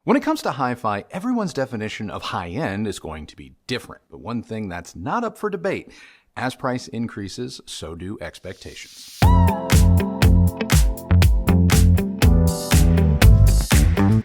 When it comes to hi-fi, everyone's definition of high-end is going to be different, but one thing that's not up for debate: as price increases, so do expectations.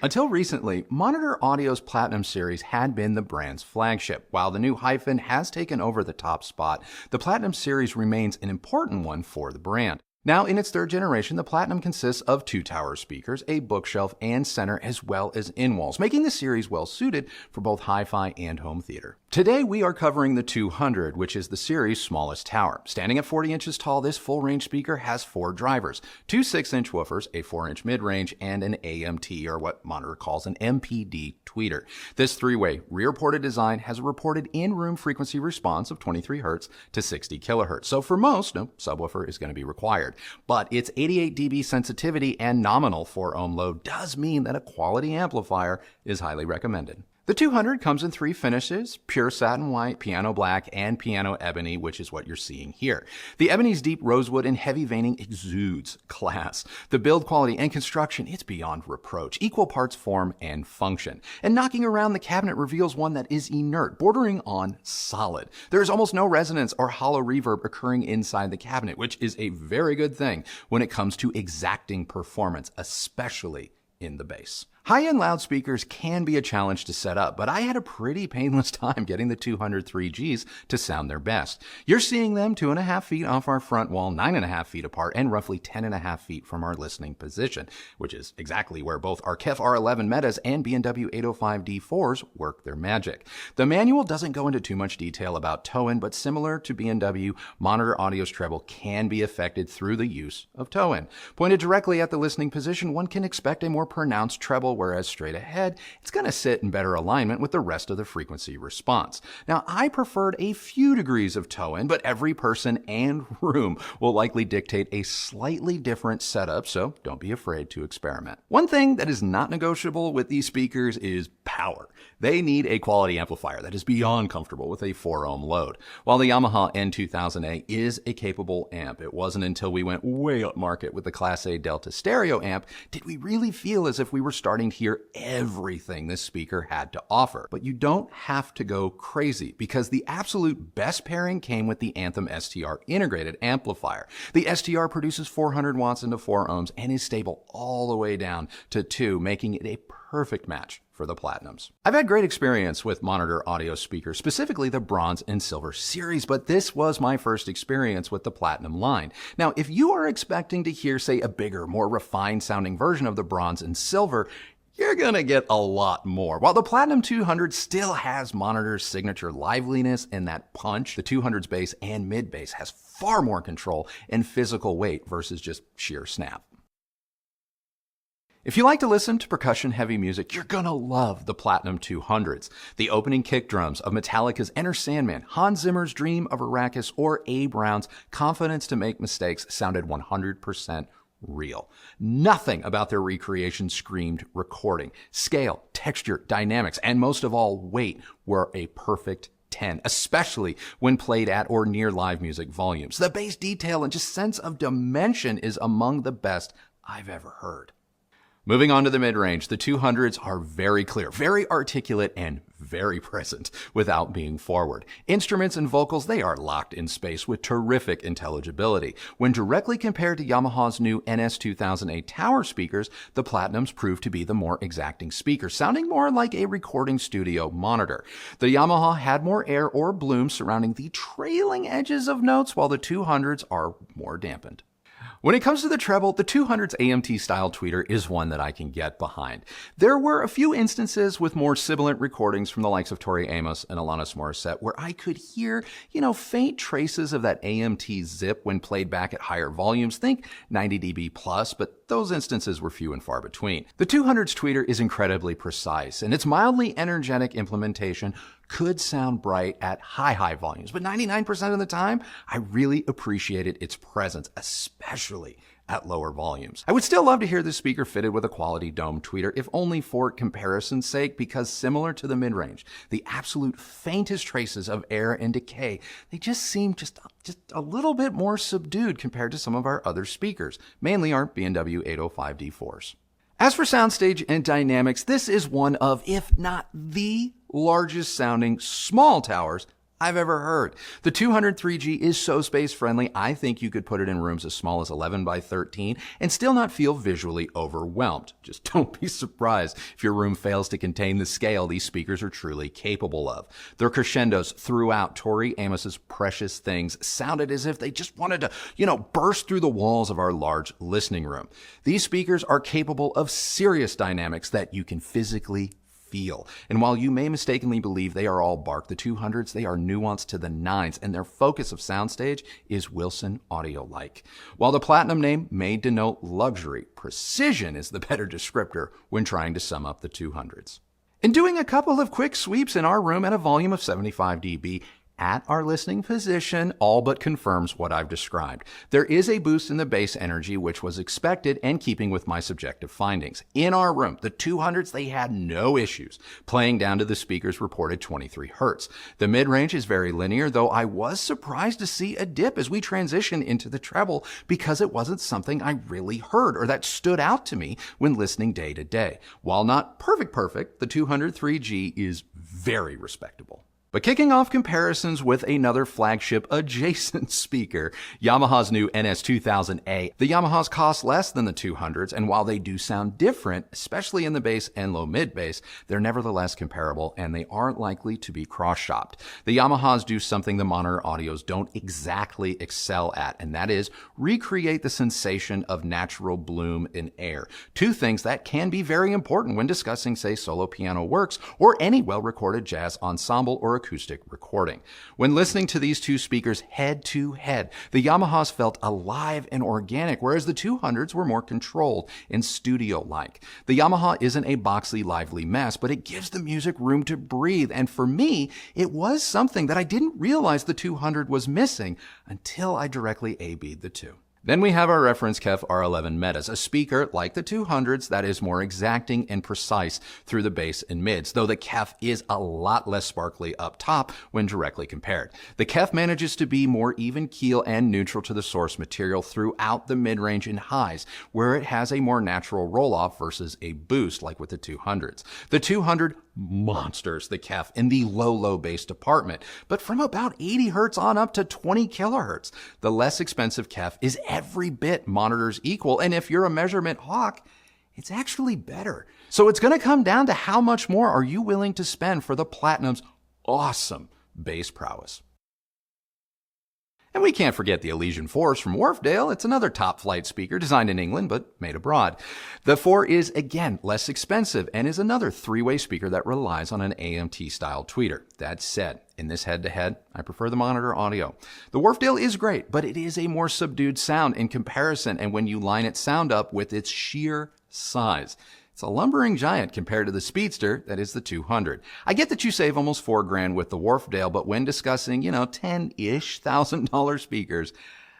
Until recently, Monitor Audio's Platinum series had been the brand's flagship. While the new Hyphen has taken over the top spot, the Platinum series remains an important one for the brand. Now, in its third generation, the Platinum consists of 2 tower speakers, a bookshelf, and center, as well as in-walls, making the series well-suited for both hi-fi and home theater. Today, we are covering the 200, which is the series' smallest tower. Standing at 40 inches tall, this full-range speaker has 4 drivers, 2 6-inch woofers, a 4-inch mid-range, and an AMT, or what Monitor calls an MPD tweeter. This 3-way rear-ported design has a reported in-room frequency response of 23 Hz to 60 kHz. So for most, no subwoofer is going to be required. But its 88 dB sensitivity and nominal 4 ohm load does mean that a quality amplifier is highly recommended. The 200 comes in 3 finishes: pure satin white, piano black, and piano ebony, which is what you're seeing here. The ebony's deep rosewood and heavy veining exudes class. The build quality and construction, it's beyond reproach, equal parts form and function. And knocking around the cabinet reveals one that is inert, bordering on solid. There is almost no resonance or hollow reverb occurring inside the cabinet, which is a very good thing when it comes to exacting performance, especially in the bass. High-end loudspeakers can be a challenge to set up, but I had a pretty painless time getting the 200 3Gs to sound their best. You're seeing them 2.5 feet off our front wall, 9.5 feet apart, and roughly 10.5 feet from our listening position, which is exactly where both our KEF R11 Metas and B&W 805D4s work their magic. The manual doesn't go into too much detail about toe-in, but similar to B&W, Monitor Audio's treble can be affected through the use of toe-in. Pointed directly at the listening position, one can expect a more pronounced treble, whereas straight ahead, it's going to sit in better alignment with the rest of the frequency response. Now, I preferred a few degrees of toe-in, but every person and room will likely dictate a slightly different setup, so don't be afraid to experiment. One thing that is not negotiable with these speakers is power. They need a quality amplifier that is beyond comfortable with a 4 ohm load. While the Yamaha N2000A is a capable amp, it wasn't until we went way up market with the Class A Delta stereo amp did we really feel as if we were starting to hear everything this speaker had to offer. But you don't have to go crazy, because the absolute best pairing came with the Anthem STR integrated amplifier. The STR produces 400 watts into 4 ohms and is stable all the way down to 2, making it a perfect match for the Platinums. I've had great experience with Monitor Audio speakers, specifically the Bronze and Silver series, but this was my first experience with the Platinum line. Now, if you are expecting to hear, say, a bigger, more refined sounding version of the Bronze and Silver, you're gonna get a lot more. While the Platinum 200 still has Monitor's signature liveliness and that punch, the 200's bass and mid bass has far more control and physical weight versus just sheer snap. If you like to listen to percussion-heavy music, you're gonna love the Platinum 200s. The opening kick drums of Metallica's Enter Sandman, Hans Zimmer's Dream of Arrakis, or A. Brown's Confidence to Make Mistakes sounded 100% real. Nothing about their recreation screamed recording. Scale, texture, dynamics, and most of all, weight were a perfect 10, especially when played at or near live music volumes. The bass detail and just sense of dimension is among the best I've ever heard. Moving on to the mid-range, the 200s are very clear, very articulate, and very present without being forward. Instruments and vocals, they are locked in space with terrific intelligibility. When directly compared to Yamaha's new NS2000A tower speakers, the Platinums proved to be the more exacting speaker, sounding more like a recording studio monitor. The Yamaha had more air or bloom surrounding the trailing edges of notes, while the 200s are more dampened. When it comes to the treble, the 200's AMT-style tweeter is one that I can get behind. There were a few instances with more sibilant recordings from the likes of Tori Amos and Alanis Morissette where I could hear, faint traces of that AMT zip when played back at higher volumes, think 90 dB plus, but those instances were few and far between. The 200's tweeter is incredibly precise, and its mildly energetic implementation could sound bright at high volumes, but 99% of the time, I really appreciated its presence, especially at lower volumes. I would still love to hear this speaker fitted with a quality dome tweeter, if only for comparison's sake, because similar to the mid-range, the absolute faintest traces of air and decay, they just seem just a little bit more subdued compared to some of our other speakers, mainly our B&W 805D4s. As for soundstage and dynamics, this is one of, if not the largest sounding small towers I've ever heard. The 200 3G is so space friendly, I think you could put it in rooms as small as 11 by 13 and still not feel visually overwhelmed. Just don't be surprised if your room fails to contain the scale these speakers are truly capable of. Their crescendos throughout Tori Amos's Precious Things sounded as if they just wanted to, burst through the walls of our large listening room. These speakers are capable of serious dynamics that you can physically feel. And while you may mistakenly believe they are all bark, the 200s, they are nuanced to the nines, and their focus of soundstage is Wilson audio-like. While the Platinum name may denote luxury, precision is the better descriptor when trying to sum up the 200s. In doing a couple of quick sweeps in our room at a volume of 75 dB, at our listening position, all but confirms what I've described. There is a boost in the bass energy, which was expected and keeping with my subjective findings. In our room, the 200s, they had no issues, playing down to the speaker's reported 23 hertz. The mid-range is very linear, though I was surprised to see a dip as we transition into the treble because it wasn't something I really heard or that stood out to me when listening day to day. While not perfect, the 200 3G is very respectable. But kicking off comparisons with another flagship adjacent speaker, Yamaha's new NS2000A. The Yamahas cost less than the 200s, and while they do sound different, especially in the bass and low mid bass, they're nevertheless comparable, and they aren't likely to be cross-shopped. The Yamahas do something the Monitor Audios don't exactly excel at, and that is recreate the sensation of natural bloom in air. Two things that can be very important when discussing, say, solo piano works or any well-recorded jazz ensemble or acoustic recording. When listening to these two speakers head to head, the Yamahas felt alive and organic, whereas the 200s were more controlled and studio-like. The Yamaha isn't a boxy, lively mess, but it gives the music room to breathe, and for me, it was something that I didn't realize the 200 was missing until I directly A-B'd the two. Then we have our reference KEF R11 Metas, a speaker like the 200s that is more exacting and precise through the bass and mids, though the KEF is a lot less sparkly up top when directly compared. The KEF manages to be more even keel and neutral to the source material throughout the mid-range and highs, where it has a more natural roll-off versus a boost like with the 200s. The 200 monsters the KEF in the low bass department, but from about 80 hertz on up to 20 kilohertz. The less expensive KEF is every bit Monitor's equal, and if you're a measurement hawk, it's actually better. So it's going to come down to how much more are you willing to spend for the Platinum's awesome bass prowess. And we can't forget the ELYSIAN 4s from WHARFEDALE. It's another top-flight speaker designed in England but made abroad. The 4 is, again, less expensive and is another three-way speaker that relies on an AMT-style tweeter. That said, in this head-to-head, I prefer the Monitor Audio. The WHARFEDALE is great, but it is a more subdued sound in comparison, and when you line its sound up with its sheer size, it's a lumbering giant compared to the speedster that is the 200. I get that you save almost $4,000 with the WHARFEDALE, but when discussing, $10-ish thousand speakers,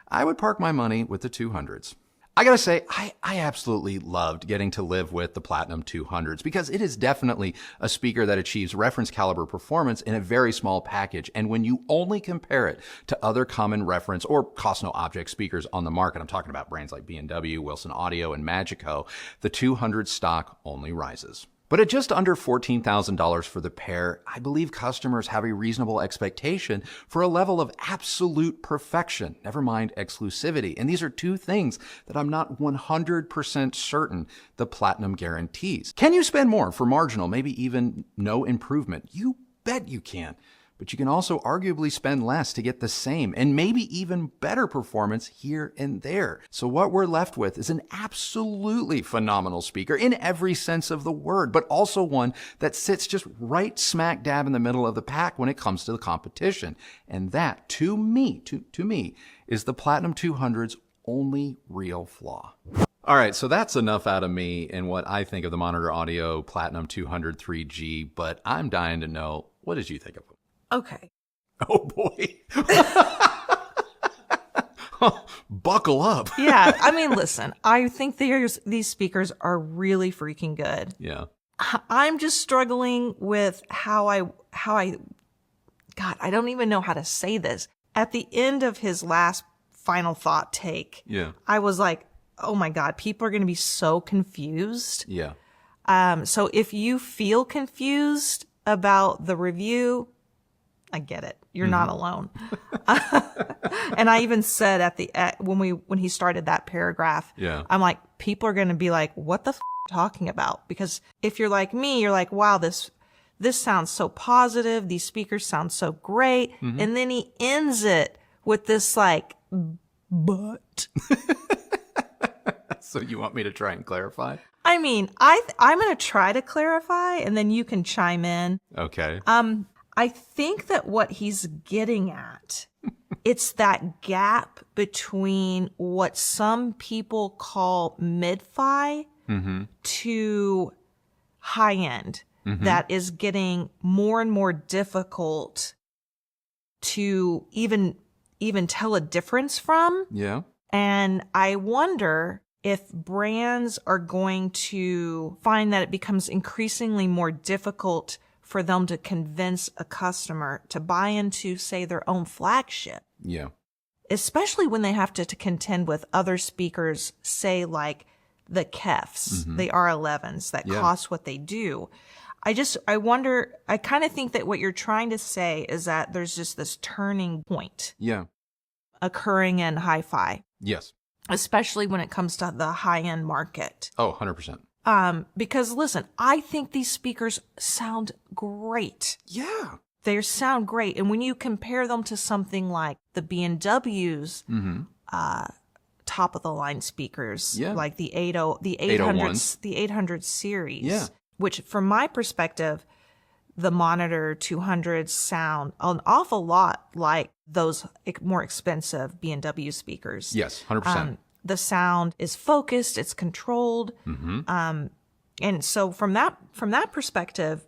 I would park my money with the 200s. I gotta say, I absolutely loved getting to live with the Platinum 200s because it is definitely a speaker that achieves reference caliber performance in a very small package. And when you only compare it to other common reference or cost no object speakers on the market, I'm talking about brands like B&W, Wilson Audio, and Magico, the 200 stock only rises. But at just under $14,000 for the pair, I believe customers have a reasonable expectation for a level of absolute perfection, never mind exclusivity. And these are two things that I'm not 100% certain the Platinum guarantees. Can you spend more for marginal, maybe even no improvement? You bet you can. But you can also arguably spend less to get the same and maybe even better performance here and there. So what we're left with is an absolutely phenomenal speaker in every sense of the word, but also one that sits just right smack dab in the middle of the pack when it comes to the competition. And that, to me, is the Platinum 200's only real flaw. All right, so that's enough out of me and what I think of the Monitor Audio Platinum 200 3G, but I'm dying to know, what did you think of it? Okay. Oh boy. Buckle up. Yeah, I mean, listen, I think these speakers are really freaking good. Yeah. I'm just struggling with how I God, I don't even know how to say this. At the end of his last final thought take, yeah, I was like, oh my God, people are going to be so confused. Yeah. So if you feel confused about the review, I get it. You're not alone. And I even said when he started that paragraph, Yeah. I'm like, people are going to be like, what the talking about? Because if you're like me, you're like, wow, this sounds so positive. These speakers sound so great. And then he ends it with this like, but. So you want me to try and clarify? I mean, I'm going to try to clarify and then you can chime in. Okay. I think that what he's getting at, it's that gap between what some people call mid-fi to high-end that is getting more and more difficult to even tell a difference from. Yeah. And I wonder if brands are going to find that it becomes increasingly more difficult for them to convince a customer to buy into, say, their own flagship. Yeah. Especially when they have to contend with other speakers, say, like the KEFs, the R11s that cost what they do. I wonder, I kind of think that what you're trying to say is that there's just this turning point Yeah. occurring in hi-fi, Yes. especially when it comes to the high-end market. Oh, 100%. Because listen, I think these speakers sound great. Yeah. They sound great. And when you compare them to something like the B&W's top of the line speakers, like the 800 series, which from my perspective, the Monitor 200s sound an awful lot like those more expensive B&W speakers. Yes, 100%. The sound is focused, it's controlled. And so from that perspective,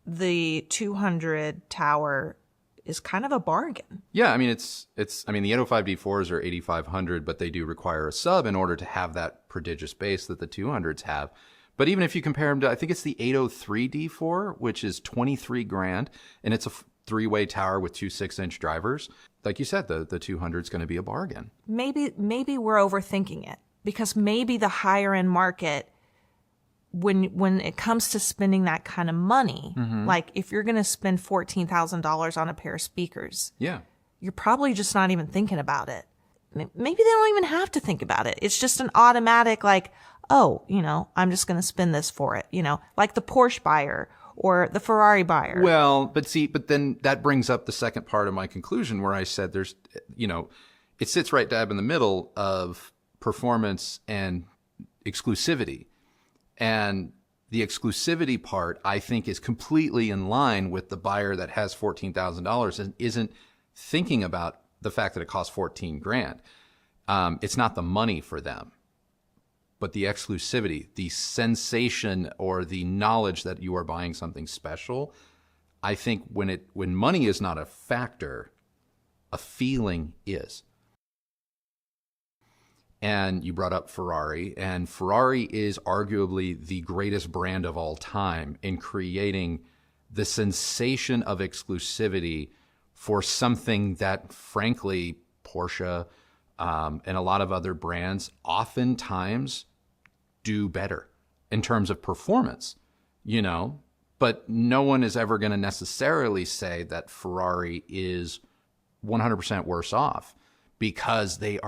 the 200 tower is kind of a bargain. Yeah, I mean the 805D4s are 8,500, but they do require a sub in order to have that prodigious bass that the 200s have. But even if you compare them to, I think it's the 803D4, which is 23 grand, and it's a three-way tower with two 6-inch drivers. Like you said, the 200 is going to be a bargain. Maybe we're overthinking it, because maybe the higher end market, when it comes to spending that kind of money, like if you're going to spend $14,000 on a pair of speakers, you're probably just not even thinking about it. Maybe they don't even have to think about it. It's just an automatic like, oh, I'm just going to spend this for it, like the Porsche buyer or the Ferrari buyer. Well, but then that brings up the second part of my conclusion where I said there's, it sits right dab in the middle of performance and exclusivity. And the exclusivity part, I think, is completely in line with the buyer that has $14,000 and isn't thinking about the fact that it costs 14 grand. It's not the money for them, but the exclusivity, the sensation or the knowledge that you are buying something special. I think when money is not a factor, a feeling is. And you brought up Ferrari, and Ferrari is arguably the greatest brand of all time in creating the sensation of exclusivity for something that, frankly, Porsche and a lot of other brands oftentimes do better in terms of performance, but no one is ever going to necessarily say that Ferrari is 100% worse off, because they've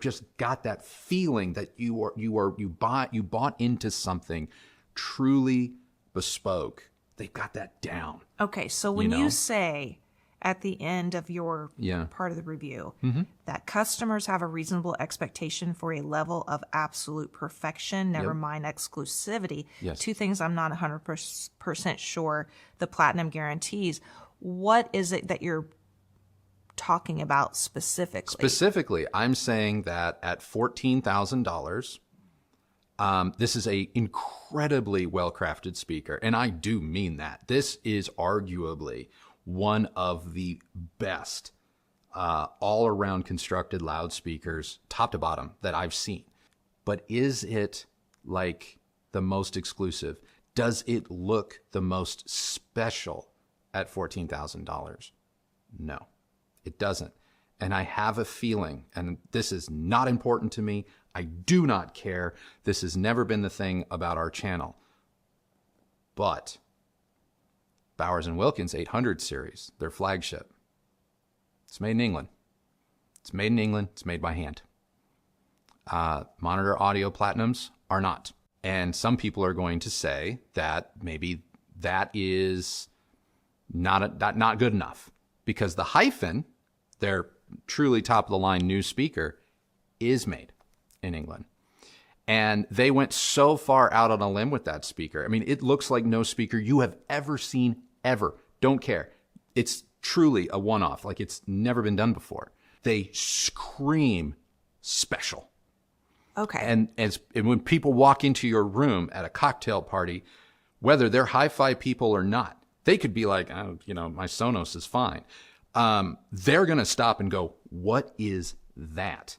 just got that feeling that you bought into something truly bespoke. They've got that down. Okay, so when you say at the end of your part of the review that customers have a reasonable expectation for a level of absolute perfection, never mind exclusivity, two things I'm not 100% sure the Platinum guarantees. What is it that you're talking about specifically? Specifically, I'm saying that at $14,000, this is a incredibly well-crafted speaker, and I do mean that. This is arguably one of the best all-around constructed loudspeakers, top to bottom, that I've seen. But is it like the most exclusive? Does it look the most special at $14,000? No. It doesn't. And I have a feeling, and this is not important to me, I do not care. This has never been the thing about our channel. But Bowers & Wilkins 800 series, their flagship, it's made in England. It's made in England. It's made by hand. Monitor Audio Platinums are not. And some people are going to say that maybe that is not good enough, because the Hyphen, their truly top-of-the-line new speaker, is made in England. And they went so far out on a limb with that speaker. I mean, it looks like no speaker you have ever seen, ever. Don't care. It's truly a one-off, like it's never been done before. They scream special. Okay. And when people walk into your room at a cocktail party, whether they're hi-fi people or not, they could be like, oh, you know, my Sonos is fine. They're going to stop and go, what is that?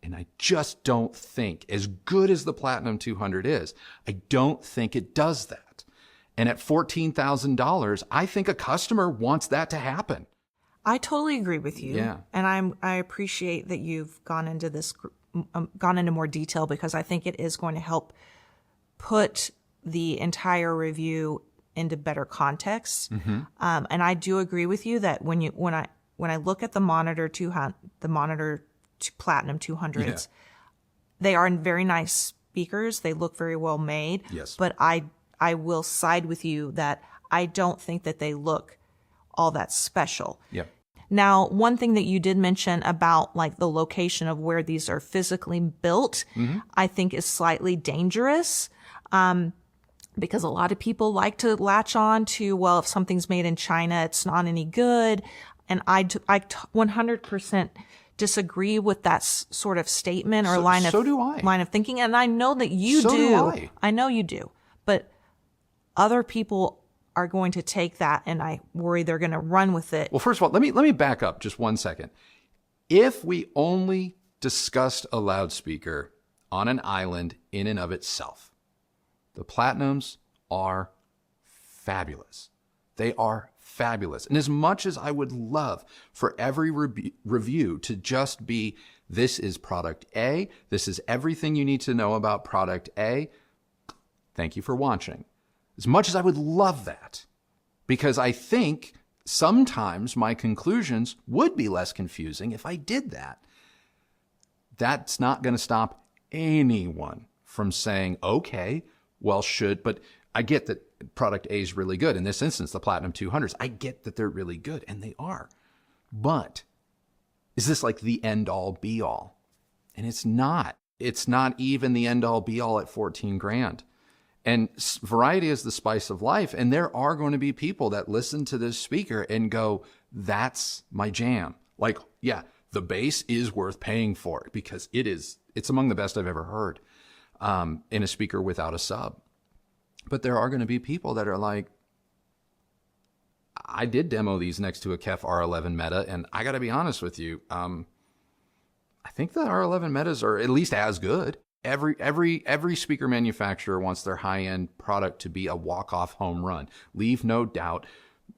And I just don't think, as good as the Platinum 200 is, I don't think it does that. And at $14,000, I think a customer wants that to happen. I totally agree with you. Yeah. And I appreciate that you've gone into this, gone into more detail, because I think it is going to help put the entire review into better context. Mm-hmm. And I do agree with you that when I look at the Monitor Platinum 200s, Yeah. they are very nice speakers. They look very well made. Yes. But I will side with you that I don't think that they look all that special. Yep. Now, one thing that you did mention about like the location of where these are physically built, I think is slightly dangerous. Because a lot of people like to latch on to, well, if something's made in China, it's not any good. And I 100% disagree with that sort of statement or line of thinking. And I know that you So do. do I. I know you do. But other people are going to take that, and I worry they're going to run with it. Well, first of all, let me back up just 1 second. If we only discussed a loudspeaker on an island in and of itself, the Platinums are fabulous. They are fabulous. And as much as I would love for every review to just be, this is product A, this is everything you need to know about product A, thank you for watching. As much as I would love that, because I think sometimes my conclusions would be less confusing if I did that. That's not going to stop anyone from saying, okay, well, but I get that product A is really good. In this instance, the Platinum 200s, I get that they're really good, and they are. But is this like the end-all, be-all? And it's not. It's not even the end-all, be-all at 14 grand. And variety is the spice of life. And there are going to be people that listen to this speaker and go, that's my jam. Like, yeah, the bass is worth paying for, because it's among the best I've ever heard in a speaker without a sub. But there are going to be people that are like, I did demo these next to a KEF R11 Meta, and I got to be honest with you, I think the R11 Metas are at least as good. Every speaker manufacturer wants their high-end product to be a walk-off home run. Leave no doubt.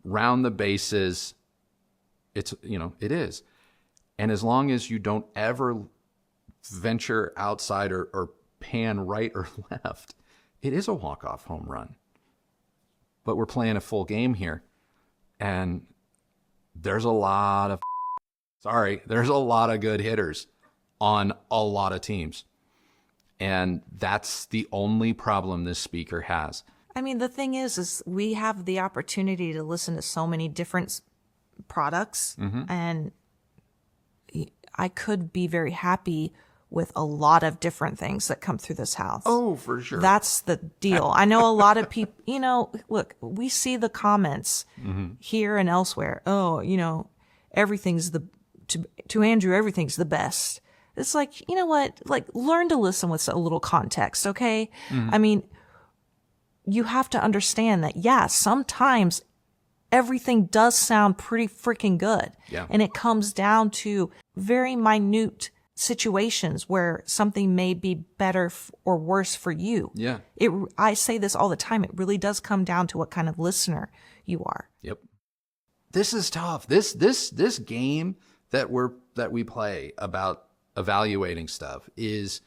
Round the bases. It is. And as long as you don't ever venture outside or pan right or left, it is a walk-off home run. But we're playing a full game here. And there's a lot of good hitters on a lot of teams. And that's the only problem this speaker has. I mean, the thing is we have the opportunity to listen to so many different products, and I could be very happy with a lot of different things that come through this house. Oh, for sure. That's the deal. I know a lot of people, look, we see the comments here and elsewhere. Oh, everything's to Andrew, everything's the best. It's like, you know what? Like, learn to listen with a little context, okay? I mean, you have to understand that, yeah, sometimes everything does sound pretty freaking good. Yeah. And it comes down to very minute situations where something may be better or worse for you. Yeah. I say this all the time. It really does come down to what kind of listener you are. Yep. This is tough. This game that we play about evaluating stuff is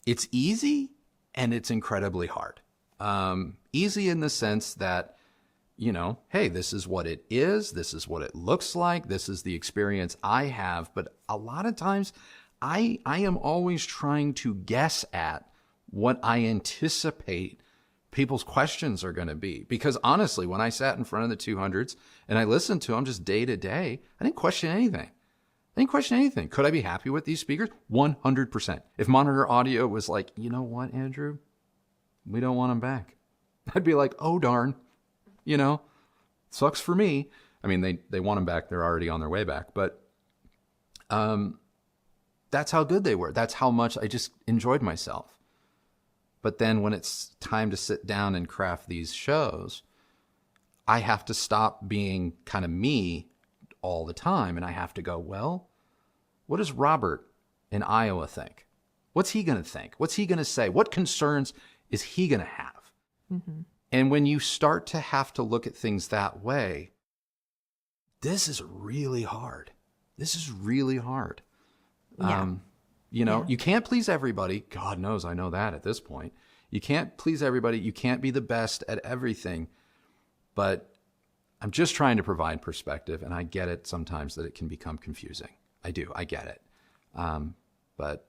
It's easy and it's incredibly hard. Easy in the sense that, you know, hey, this is what it is. This is what it looks like. This is the experience I have. But a lot of times I am always trying to guess at what I anticipate people's questions are going to be. Because honestly, when I sat in front of the 200s and I listened to them just day to day, I didn't question anything. Could I be happy with these speakers? 100%. If Monitor Audio was like, you know what, Andrew, we don't want them back, I'd be like, oh, darn, you know, sucks for me. I mean, they want them back. They're already on their way back. But that's how good they were. That's how much I just enjoyed myself. But then when it's time to sit down and craft these shows, I have to stop being kind of me all the time. And I have to go, well, what does Robert in Iowa think? What's he going to think? What's he going to say? What concerns is he going to have? Mm-hmm. And when you start to have to look at things that way, this is really hard. This is really hard. Yeah. You know, you can't please everybody. God knows I know that at this point. You can't please everybody. You can't be the best at everything. But I'm just trying to provide perspective, and I get it sometimes that it can become confusing. I do. I get it. But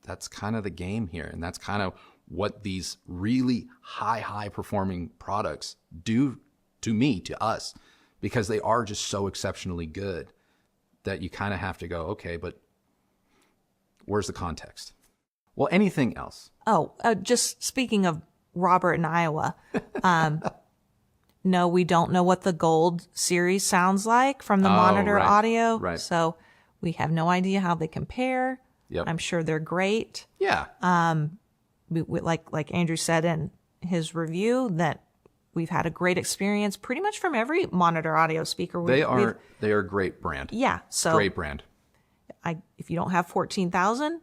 that's kind of the game here, and that's kind of what these really high performing products do to me, to us, because they are just so exceptionally good that you kind of have to go, okay, but where's the context? Well, anything else? Oh, just speaking of Robert in Iowa, no, we don't know what the Gold series sounds like from the Monitor Audio. Right. So we have no idea how they compare. Yep. I'm sure they're great. Yeah. We, like Andrew said in his review, that we've had a great experience pretty much from every Monitor Audio speaker. They are a great brand. Yeah. So great brand. If you don't have 14,000,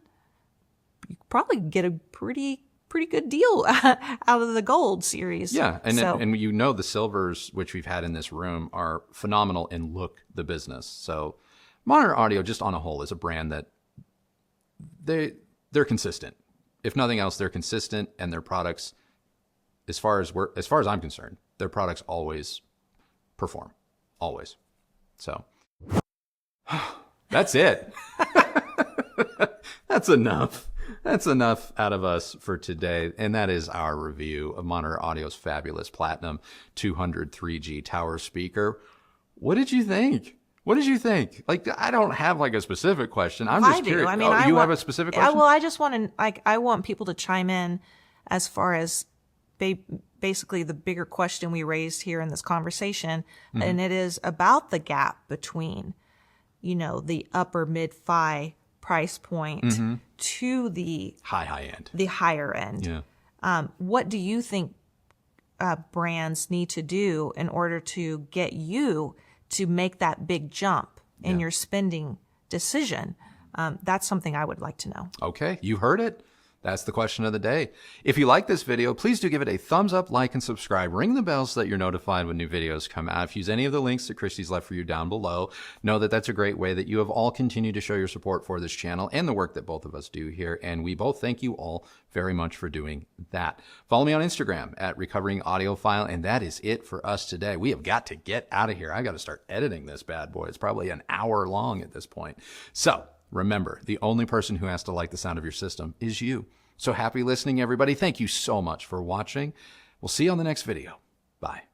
you probably get a pretty good deal out of the Gold series. Yeah, and you know the silvers, which we've had in this room, are phenomenal and look the business. So Monitor Audio, just on a whole, is a brand that they're consistent. If nothing else, they're consistent, and their products, as far as I'm concerned, their products always perform, always. So that's it. That's enough. That's enough out of us for today. And that is our review of Monitor Audio's fabulous Platinum 200 3G tower speaker. What did you think? Like, I don't have like a specific question. I'm just curious. I mean, you have a specific question? I just want to, I want people to chime in as far as basically the bigger question we raised here in this conversation. Mm-hmm. And it is about the gap between, you know, the upper mid-fi price point mm-hmm. to the high end, the higher end. Yeah. What do you think brands need to do in order to get you to make that big jump in your spending decision? That's something I would like to know. Okay, you heard it. That's the question of the day. If you like this video, please do give it a thumbs up, like, and subscribe. Ring the bell so that you're notified when new videos come out. If you use any of the links that Kristi's left for you down below, know that that's a great way that you have all continued to show your support for this channel and the work that both of us do here. And we both thank you all very much for doing that. Follow me on Instagram at Recovering Audiophile. And that is it for us today. We have got to get out of here. I got to start editing this bad boy. It's probably an hour long at this point. So remember, the only person who has to like the sound of your system is you. So happy listening, everybody. Thank you so much for watching. We'll see you on the next video. Bye.